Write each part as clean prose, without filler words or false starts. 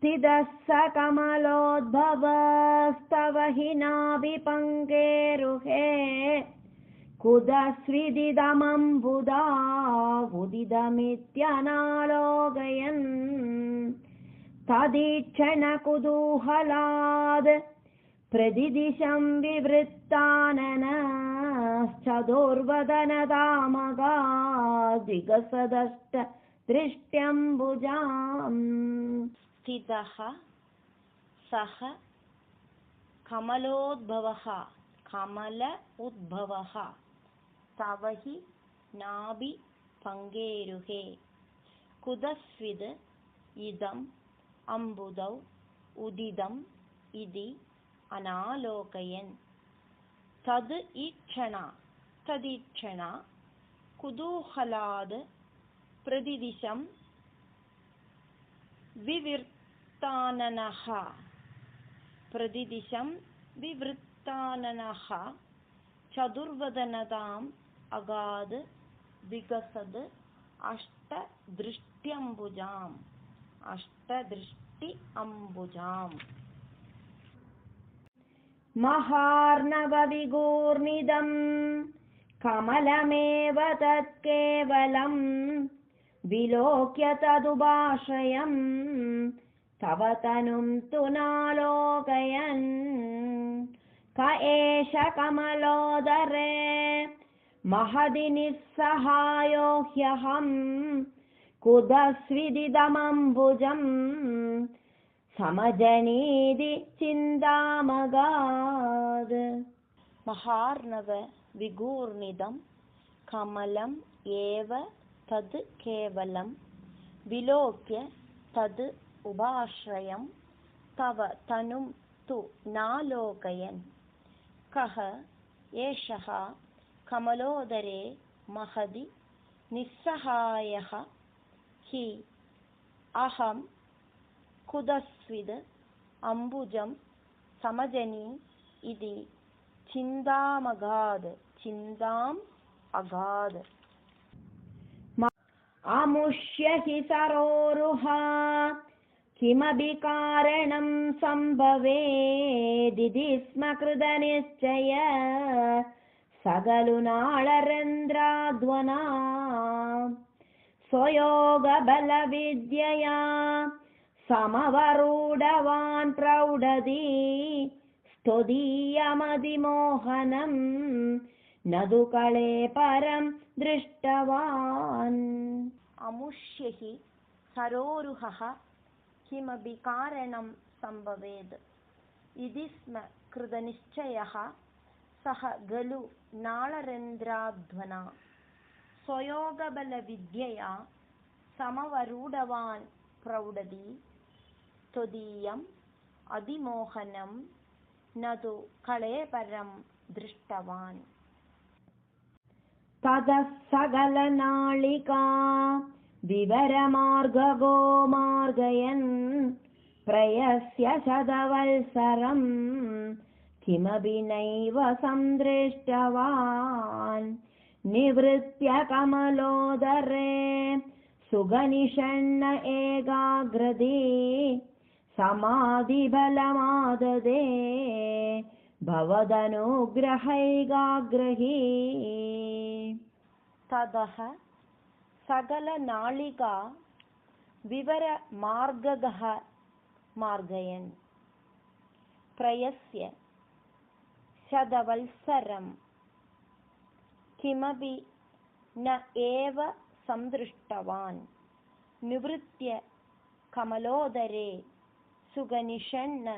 स्थितः स कमलोद्भवस्तव हि नाभिपङ्केरुहे कुतस्विदिदमम्बुदा उदितमित्यनालोकयन् तदीक्षणकुतूहलाद् प्रतिदिशं विवृत्ताननश्चतुर्वदनदामगाद्विकसदष्ट दृष्ट्यम्बुजाम् स्थितः सः कमलोद्भवः कमल उद्भवः तव हि नाभि पङ्केरुहे कुतस्विद् इदम् अम्बुदौ उदितम् इति अनालोकयन् तदीक्षण कुतूहलाद् प्रतिदिशं विवृत्ताननः चतुर्वदनताम् अगाद् विकसद् अष्टदृष्टि अम्बुजाम् महार्णवविगूर्णिदं कमलमेव तत्केवलं विलोक्य तदुभाषयं तव तनुं तु नालोकयन् क एष कमलोदरे महदि निस्सहायो ह्यहं कुतस्विदिदमम्बुजं समजनीति चिन्तामगाद् महार्णव विगूर्णिदं कमलम् एव तद् केवलं विलोक्य तद् उभाश्रयं तव तनुं तु नालोकयन् कः एषः कमलोदरे महदि निस्सहायः हि अहं कुतस्विद् अम्बुजं समजनि इति चिन्ताम् अगाद् अमुष्य हि सरोरुहा किमपि कारणं सम्भवेदिति स्म कृतनिश्चय सगलुनाळरेन्द्राध्वना स्वयोगबलविद्यया समवरूढवान् प्रौढति स्तुदीयमतिमोहनं न तु कळे परं दृष्टवान् अमुष्य हि सरोरुहः किमपि कारणं सम्भवेत् इति स्म कृतनिश्चयः सः गलु नाळरेन्द्राध्वना स्वयोगबलविद्यया समवरूढवान् प्रौढति त्वदीयम् अतिमोहनं न तु कळेपरं दृष्टवान् ततः सकलनाळिका विवरमार्गगो मार्गयन् प्रयस्य शतवत्सरं किमपि नैव सन्दृष्टवान् निवृत्य कमलोदरे सुगनिषण्ण एकाग्रते समाधिबलमाददे भवदनुग्रहैकाग्रही ततः सकलनाळिका विवरमार्गगः मार्गयन् प्रयस्य शतवत्सरं किमपि न एव सन्दृष्टवान् निवृत्य कमलोदरे सुगनिषण्ण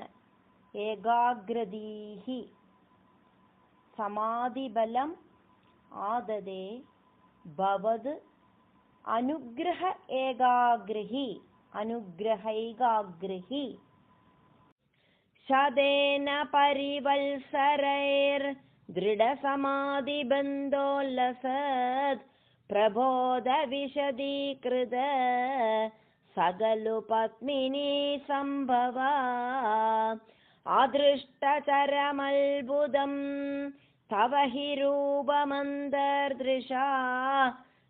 एकाग्रदीः समाधिबलम् आददे भवद् अनुग्रहैकाग्रही शतेन परिवत्सरैर्दृढसमाधिबन्धोल्लसत् प्रबोधविशदीकृत सगलुपत्मिनी सम्भवा अदृष्टचरमल्बुदं तव हि रूपमन्तर्दृशा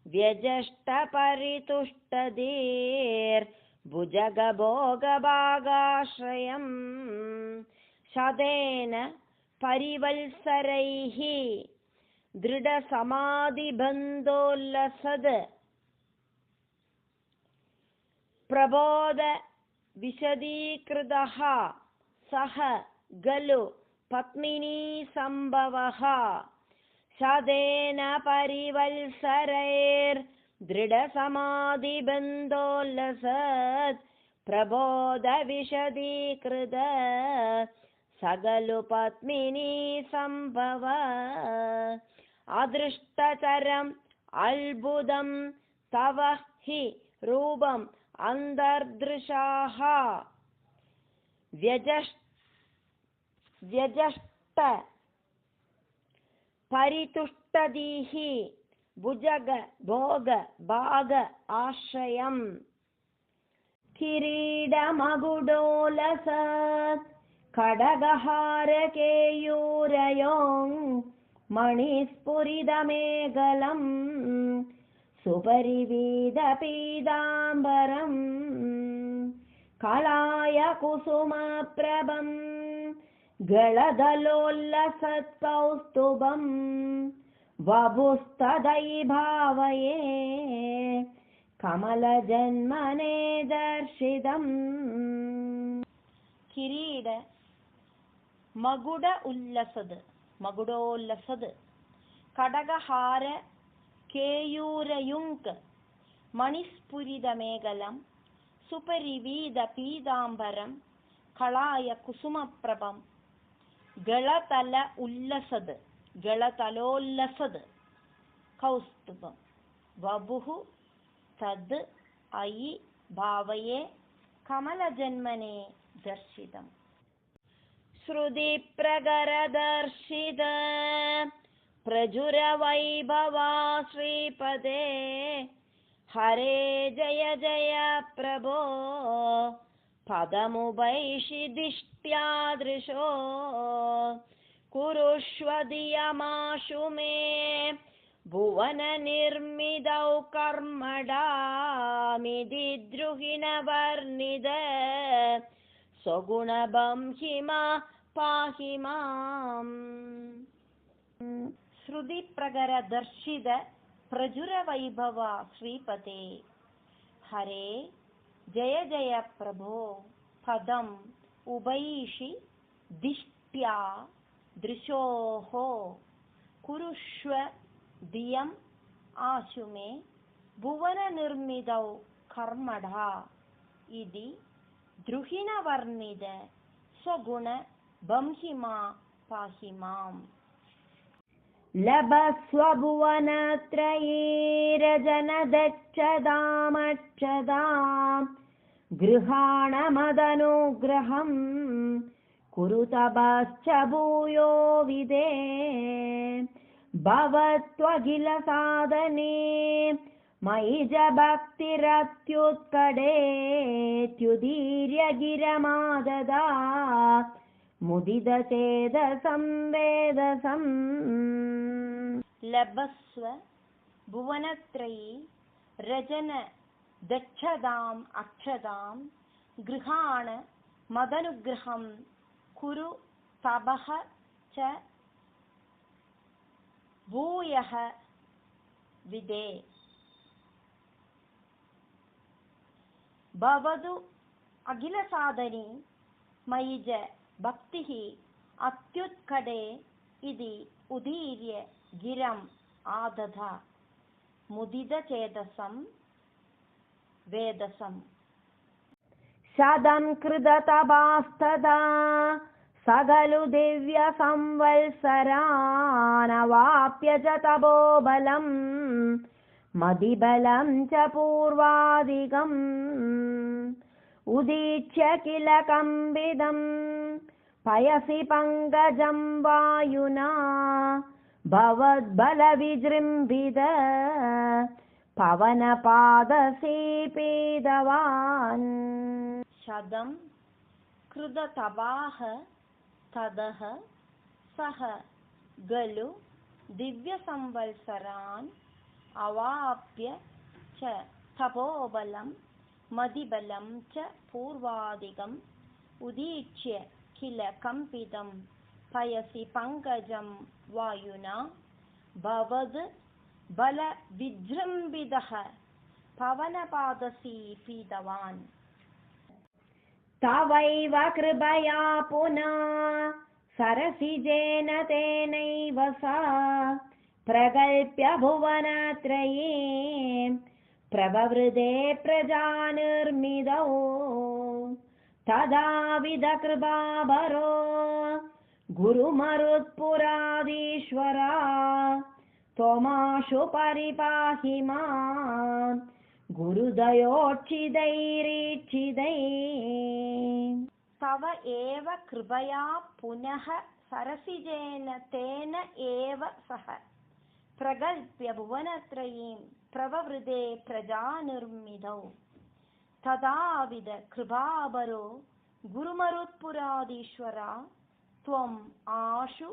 व्यजष्टपरितुष्टधीर् भुजगभोगभागाश्रयं शतेन परिवत्सरैः दृढसमाधिबन्धोल्लसद् प्रबोध विशदीकृतः सः गलु पत्मिनी सम्भवः शतेन परिवत्सरैर्दृढसमाधिबन्धोल्लसत् प्रबोध विशदीकृत सगलु पत्मिनी सम्भव अदृष्टचरम् अल्बुदं तव हि रूपम् अन्तर्दृशाः व्यजष्ट परितुष्टदीः भुजग भोग भाग आश्रयम् किरीटमकुटोलसत् खड्गहारकेयूरयो मणिस्फुरितमेखलम् सुपरिवीतपीताम्बरम् कलाय कुसुमप्रभम् गलदलोल्लसत्कौस्तुभम् वपुस्तदै भावये कमलजन्मने दर्शितम् किरीट मकुटोल्लसद् खड्गहार केयूरयुङ्क् मणिस्फुरितमेखलं सुपरिवीतपीताम्बरं कलाय कुसुमप्रभं गलतलोल्लसद् कौस्तुभं वपुः तद् अयि भावये कमलजन्मने दर्शितम् श्रुतिप्रगरदर्शित प्रचुरवैभवा श्रीपदे हरे जय जय प्रभो पदमुपैषिदिष्ट्यादृशो कुरुष्व धियमाशु मे भुवननिर्मितौ कर्मडामिति द्रुहिणवर्णित स्वगुणबंहिमा पाहि माम् श्रुतिप्रगरदर्शित प्रचुरवैभव श्रीपते हरे जय जय प्रभो पदम् उपैषि दिष्ट्या दृशोः कुरुष्व धियम् आशु मे भुवननिर्मितौ कर्मढा इति द्रुहिणवर्णित स्वगुण बंहिमा पाहि माम् लभस्वभुवनत्रयीरजनदक्षदामक्षदाम् गृहाणमदनुग्रहम् कुरुतपश्च भूयो विदे भवत्वखिलसाधने मयि च भक्तिरत्युत्कटेत्युदीर्य गिरमाददा मुदितचेतसं वेदसम् लभस्व भुवनत्रयी रजन दक्षदाम् अक्षदां गृहाण मदनुग्रहं कुरु तपः च भूयः विदे भवतु अखिलसाधनी मयि च भक्तिः अत्युत्कटे इति उदीर्य गिरम् आदध मुदितचेतसं वेदसम् शतं कृततपास्तदा सकलु दिव्यसंवत्सरानवाप्य च तपोबलं मदिबलं च पूर्वादिकम् उदीच्य किल कम्बितं पयसि पङ्कजं वायुना भवद्बलविजृम्भित पवनपादसीपीतवान् शतं कृततपाः ततः सः गलु दिव्यसंवत्सरान् अवाप्य च तपोबलं मदिबलं च पूर्वादिकम् उदीच्य किल कम्पितं पयसि पङ्कजं वायुना भवद् बलविजृम्भितः पवनपादसी पीतवान्। तवैव कृपया पुनः सरसिजेन तेनैव सा प्रकल्प्य भुवनत्रये प्रववृदे प्रजानिर्मितौ तदाविधकृपाभरो गुरुमरुत्पुराधीश्वरा त्वमाशु परिपाहि मां गुरुदयोच्चिदैरीच्चिदैः। तव एव कृपया पुनः सरसिजेन तेन एव सह प्रगल्प्य भुवनत्रयीं प्रववृदे प्रजानिर्मितौ तदाविद कृपाबरो गुरुमरुत्पुराधीश्वरा त्वम् आशु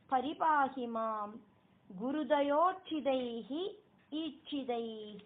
परिपाहि मां गुरुदयोच्चिदैः ईच्चिदैः।